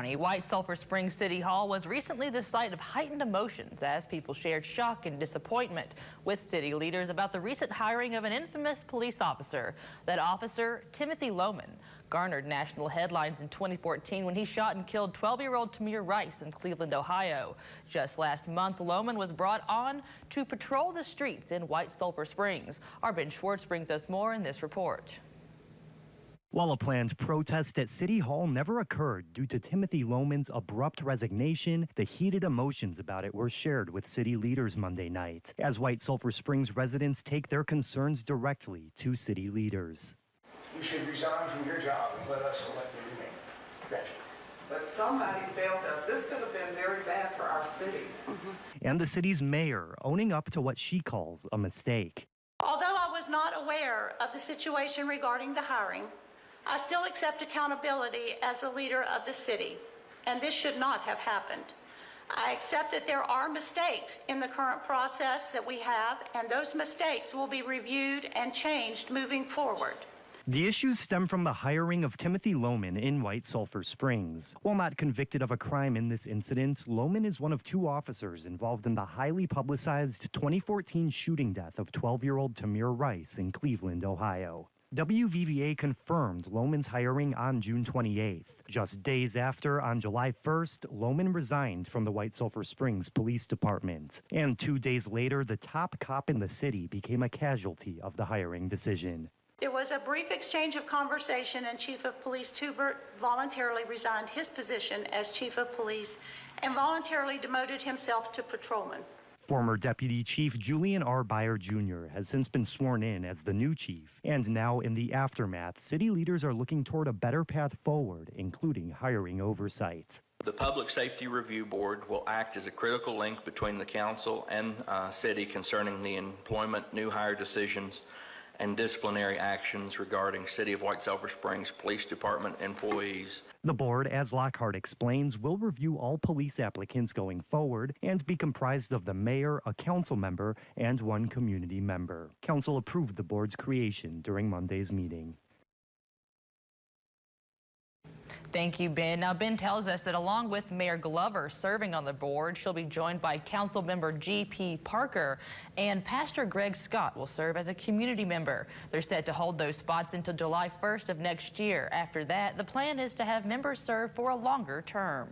White Sulphur Springs City Hall was recently the site of heightened emotions as people shared shock and disappointment with city leaders about the recent hiring of an infamous police officer. That officer, Timothy Lohman, garnered national headlines in 2014 when he shot and killed 12-year-old Tamir Rice in Cleveland, Ohio. Just last month, Lohman was brought on to patrol the streets in White Sulphur Springs. Our Ben Schwartz brings us more in this report. While a planned protest at City Hall never occurred due to Timothy Lohman's abrupt resignation, the heated emotions about it were shared with city leaders Monday night, as White Sulphur Springs residents take their concerns directly to city leaders. You should resign from your job and let us elect you remain. Becky. But somebody failed us. This could have been very bad for our city. And the city's mayor owning up to what she calls a mistake. Although I was not aware of the situation regarding the hiring, I still accept accountability as a leader of the city, and this should not have happened. I accept that there are mistakes in the current process that we have, and those mistakes will be reviewed and changed moving forward. The issues stem from the hiring of Timothy Lohman in White Sulphur Springs. While not convicted of a crime in this incident, Lohman is one of two officers involved in the highly publicized 2014 shooting death of 12-year-old Tamir Rice in Cleveland, Ohio. WVVA confirmed Lohman's hiring on June 28th. Just days after, on July 1st, Lohman resigned from the White Sulphur Springs Police Department. And 2 days later, the top cop in the city became a casualty of the hiring decision. There was a brief exchange of conversation, and Chief of Police Tubert voluntarily resigned his position as Chief of Police and voluntarily demoted himself to patrolman. Former Deputy Chief Julian R. Byer Jr. has since been sworn in as the new chief. And now, in the aftermath, city leaders are looking toward a better path forward, including hiring oversight. The Public Safety Review Board will act as a critical link between the council and city concerning the employment, new hire decisions, and disciplinary actions regarding City of White Sulphur Springs Police Department employees. The board, as Lockhart explains, will review all police applicants going forward and be comprised of the mayor, a council member, and one community member. Council approved the board's creation during Monday's meeting. Thank you, Ben. Now, Ben tells us that along with Mayor Glover serving on the board, she'll be joined by Council Member G.P. Parker, and Pastor Greg Scott will serve as a community member. They're set to hold those spots until July 1st of next year. After that, the plan is to have members serve for a longer term.